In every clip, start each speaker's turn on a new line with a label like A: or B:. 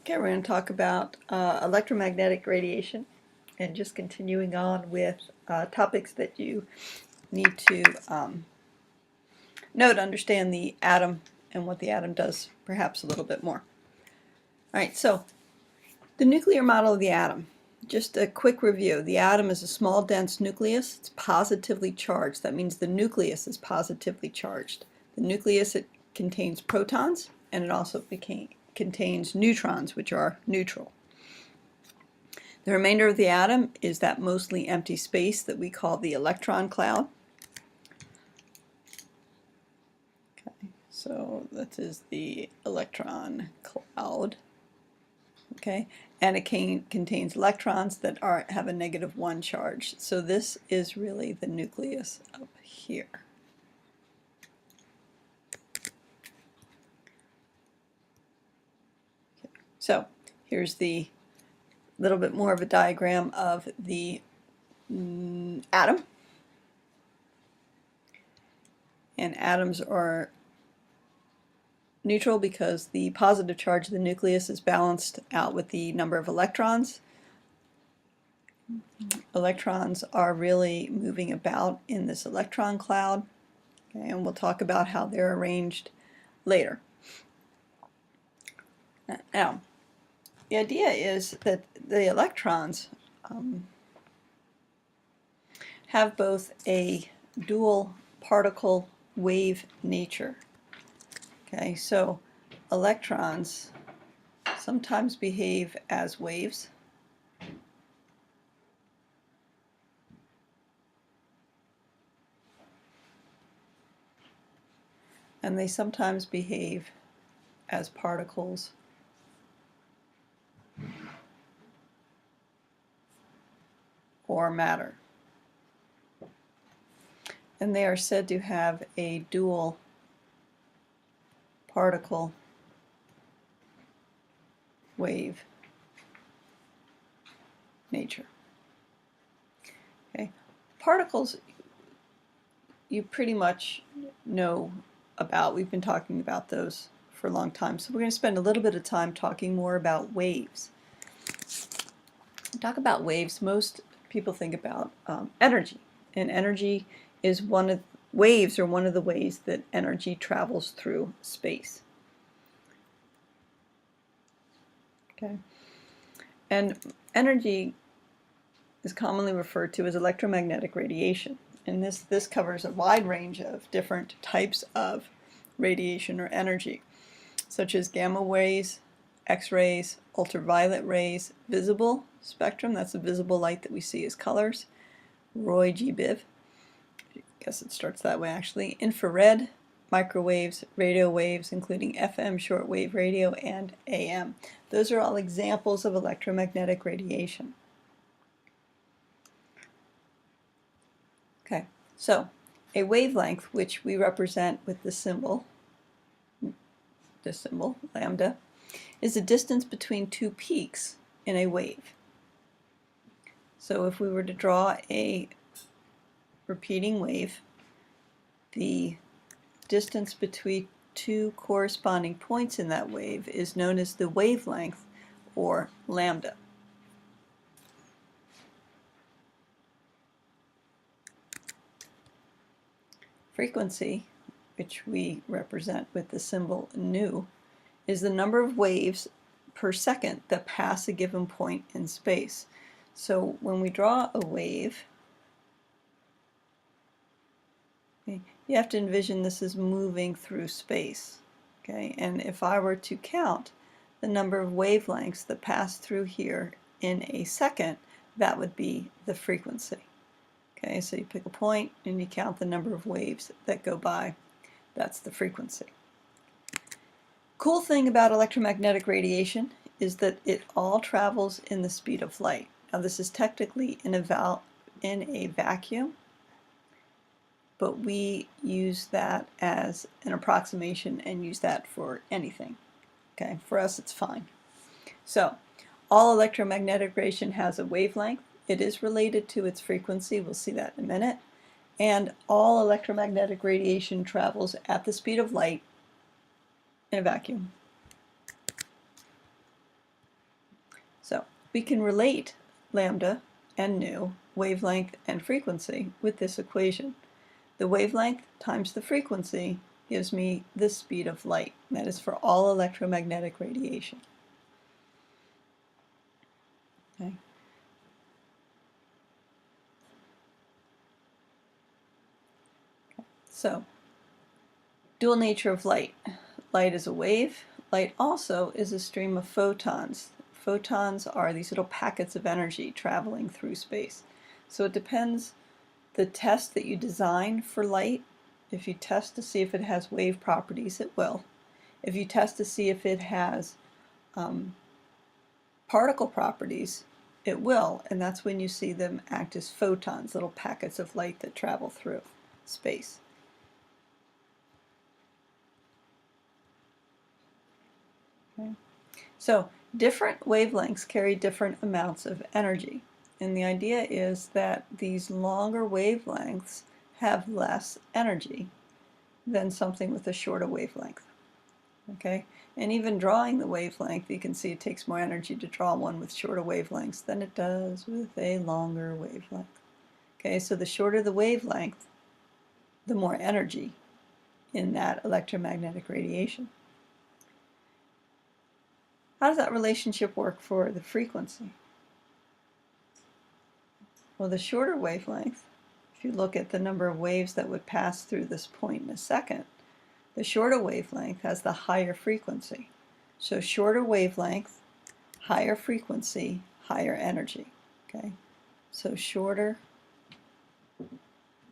A: Okay, we're going to talk about electromagnetic radiation and just continuing on with topics that you need to know to understand the atom and what the atom does perhaps a little bit more. All right, so the nuclear model of the atom. Just a quick review. The atom is a small dense nucleus. It's positively charged. That means the nucleus is positively charged. The nucleus, it contains protons, and it also contains neutrons, which are neutral. The remainder of the atom is that mostly empty space that we call the electron cloud. Okay, so that is the electron cloud. Okay, and it contains electrons that have a -1 charge. So this is really the nucleus up here. Okay. So here's the little bit more of a diagram of the atom. And atoms are neutral because the positive charge of the nucleus is balanced out with the number of electrons. Electrons are really moving about in this electron cloud, okay, and we'll talk about how they're arranged later. Now, the idea is that the electrons have both a dual particle wave nature. Okay, so electrons sometimes behave as waves, and they sometimes behave as particles or matter. And they are said to have a dual particle wave nature. Okay, particles you pretty much know about. We've been talking about those for a long time. So we're going to spend a little bit of time talking more about waves. Talk about waves, most people think about energy, and energy is waves are one of the ways that energy travels through space. Okay, and energy is commonly referred to as electromagnetic radiation, and this covers a wide range of different types of radiation or energy, such as gamma rays, X-rays, ultraviolet rays, visible spectrum, that's the visible light that we see as colors, Roy G. Biv, I guess it starts that way actually, infrared, microwaves, radio waves, including FM, shortwave radio, and AM. Those are all examples of electromagnetic radiation. Okay, so a wavelength, which we represent with this symbol, lambda, is the distance between two peaks in a wave. So if we were to draw a repeating wave, the distance between two corresponding points in that wave is known as the wavelength, or lambda. Frequency, which we represent with the symbol nu, is the number of waves per second that pass a given point in space. So when we draw a wave, okay, you have to envision this is moving through space. Okay, and if I were to count the number of wavelengths that pass through here in a second, that would be the frequency. Okay, so you pick a point and you count the number of waves that go by. That's the frequency. Cool thing about electromagnetic radiation is that it all travels in the speed of light. Now this is technically in a vacuum, but we use that as an approximation and use that for anything. Okay, for us it's fine. So all electromagnetic radiation has a wavelength. It is related to its frequency. We'll see that in a minute. And all electromagnetic radiation travels at the speed of light in a vacuum. We can relate lambda and nu, wavelength and frequency, with this equation. The wavelength times the frequency gives me the speed of light. That is for all electromagnetic radiation. Okay. So, dual nature of light. Light is a wave. Light also is a stream of photons. Photons are these little packets of energy traveling through space. So it depends the test that you design for light. If you test to see if it has wave properties, it will. If you test to see if it has particle properties, it will, and that's when you see them act as photons, little packets of light that travel through space. Okay. So different wavelengths carry different amounts of energy, and the idea is that these longer wavelengths have less energy than something with a shorter wavelength. Okay, and even drawing the wavelength, you can see it takes more energy to draw one with shorter wavelengths than it does with a longer wavelength. Okay, so the shorter the wavelength, the more energy in that electromagnetic radiation. How does that relationship work for the frequency? Well, the shorter wavelength, if you look at the number of waves that would pass through this point in a second, the shorter wavelength has the higher frequency. So shorter wavelength, higher frequency, higher energy. Okay, so shorter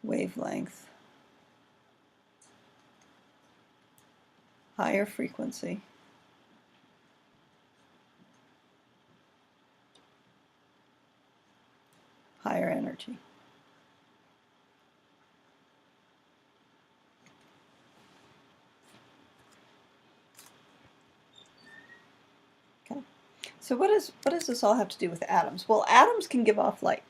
A: wavelength, higher frequency, higher energy. Okay, so what does this all have to do with atoms? Well, atoms can give off light.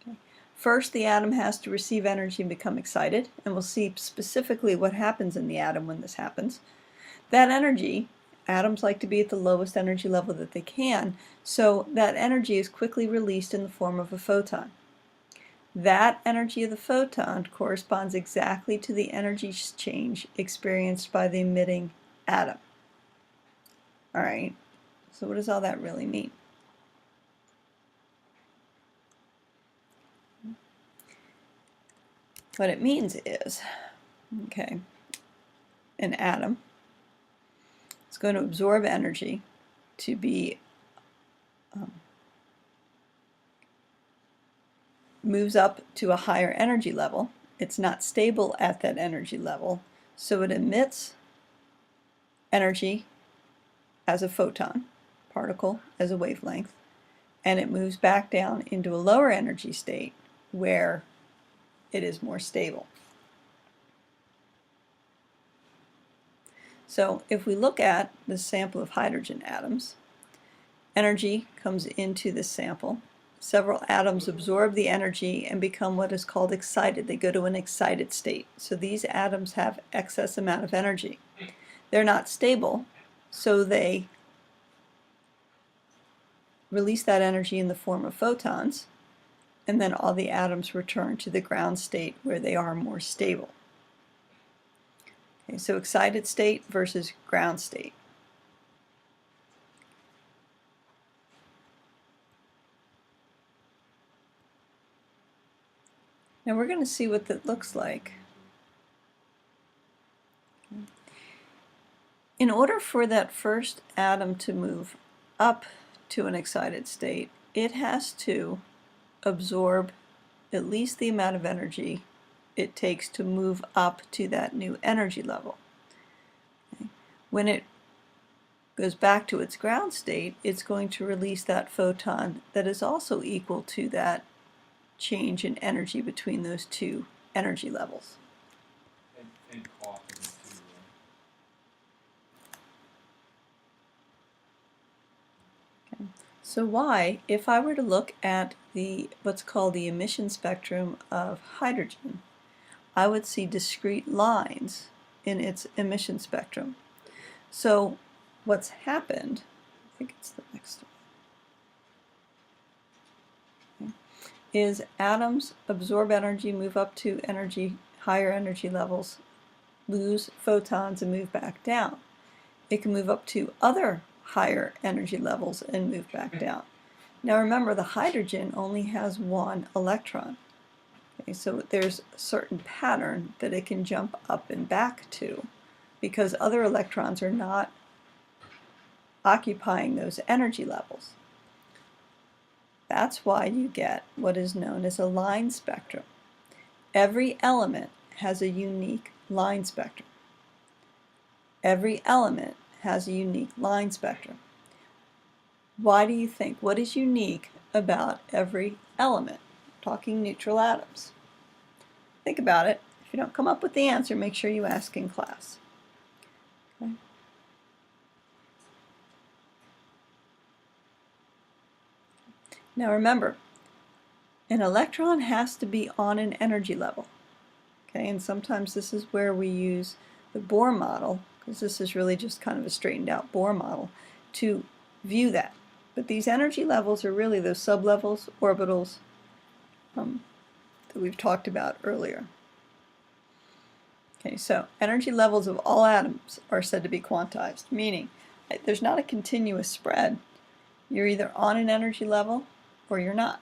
A: Okay. First, the atom has to receive energy and become excited, and we'll see specifically what happens in the atom when this happens. That energy, atoms like to be at the lowest energy level that they can, so that energy is quickly released in the form of a photon. That energy of the photon corresponds exactly to the energy change experienced by the emitting atom. All right, so what does all that really mean? What it means is, okay, an atom is going to absorb energy to be moves up to a higher energy level. It's not stable at that energy level, so it emits energy as a photon, particle as a wavelength, and it moves back down into a lower energy state where it is more stable. So if we look at the sample of hydrogen atoms, energy comes into this sample. Several atoms absorb the energy and become what is called excited. They go to an excited state. So these atoms have excess amount of energy. They're not stable, so they release that energy in the form of photons, and then all the atoms return to the ground state where they are more stable. Okay, so excited state versus ground state. Now we're going to see what that looks like. In order for that first atom to move up to an excited state, it has to absorb at least the amount of energy it takes to move up to that new energy level. Okay. When it goes back to its ground state, it's going to release that photon that is also equal to that change in energy between those two energy levels.
B: And cost of it too,
A: right? Okay. So why, if I were to look at what's called the emission spectrum of hydrogen, I would see discrete lines in its emission spectrum. So what's happened, I think it's the next one. is atoms absorb energy, move up to higher energy levels, lose photons, and move back down. It can move up to other higher energy levels and move back down. Now remember, the hydrogen only has one electron. Okay, so there's a certain pattern that it can jump up and back to because other electrons are not occupying those energy levels. That's why you get what is known as a line spectrum. Every element has a unique line spectrum. Every element has a unique line spectrum. Why do you think? What is unique about every element? Talking neutral atoms. Think about it. If you don't come up with the answer, make sure you ask in class. Okay. Now remember, an electron has to be on an energy level. Okay, and sometimes this is where we use the Bohr model, because this is really just kind of a straightened out Bohr model, to view that. But these energy levels are really those sublevels, orbitals that we've talked about earlier. Okay, so energy levels of all atoms are said to be quantized, meaning there's not a continuous spread. You're either on an energy level or you're not.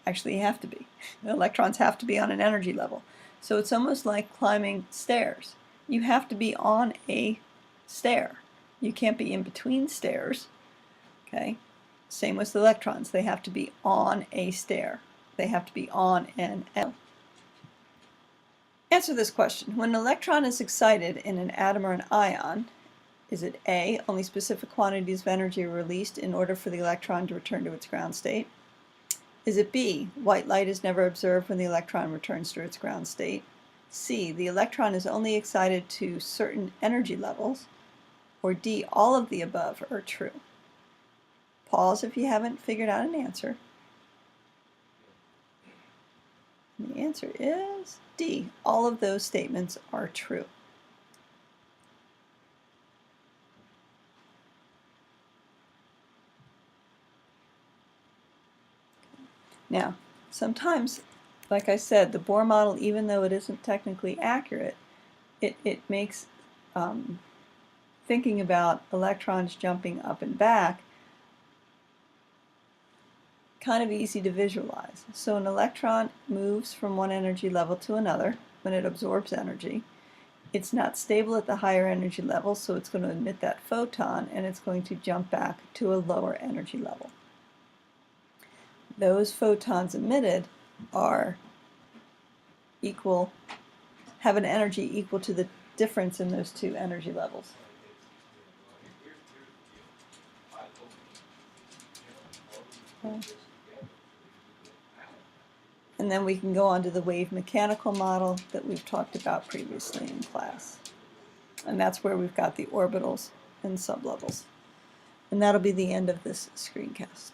A: Actually, you have to be. The electrons have to be on an energy level. So it's almost like climbing stairs. You have to be on a stair. You can't be in between stairs. Okay? Same with the electrons. They have to be on a stair. They have to be on an L. Answer this question. When an electron is excited in an atom or an ion, is it A, only specific quantities of energy are released in order for the electron to return to its ground state? Is it B, white light is never observed when the electron returns to its ground state? C, the electron is only excited to certain energy levels? Or D, all of the above are true? Pause if you haven't figured out an answer. And the answer is D, all of those statements are true. Now, sometimes, like I said, the Bohr model, even though it isn't technically accurate, it makes thinking about electrons jumping up and back kind of easy to visualize. So an electron moves from one energy level to another when it absorbs energy. It's not stable at the higher energy level, so it's going to emit that photon, and it's going to jump back to a lower energy level. Those photons emitted are have an energy equal to the difference in those two energy levels. Okay. And then we can go on to the wave mechanical model that we've talked about previously in class. And that's where we've got the orbitals and sublevels. And that'll be the end of this screencast.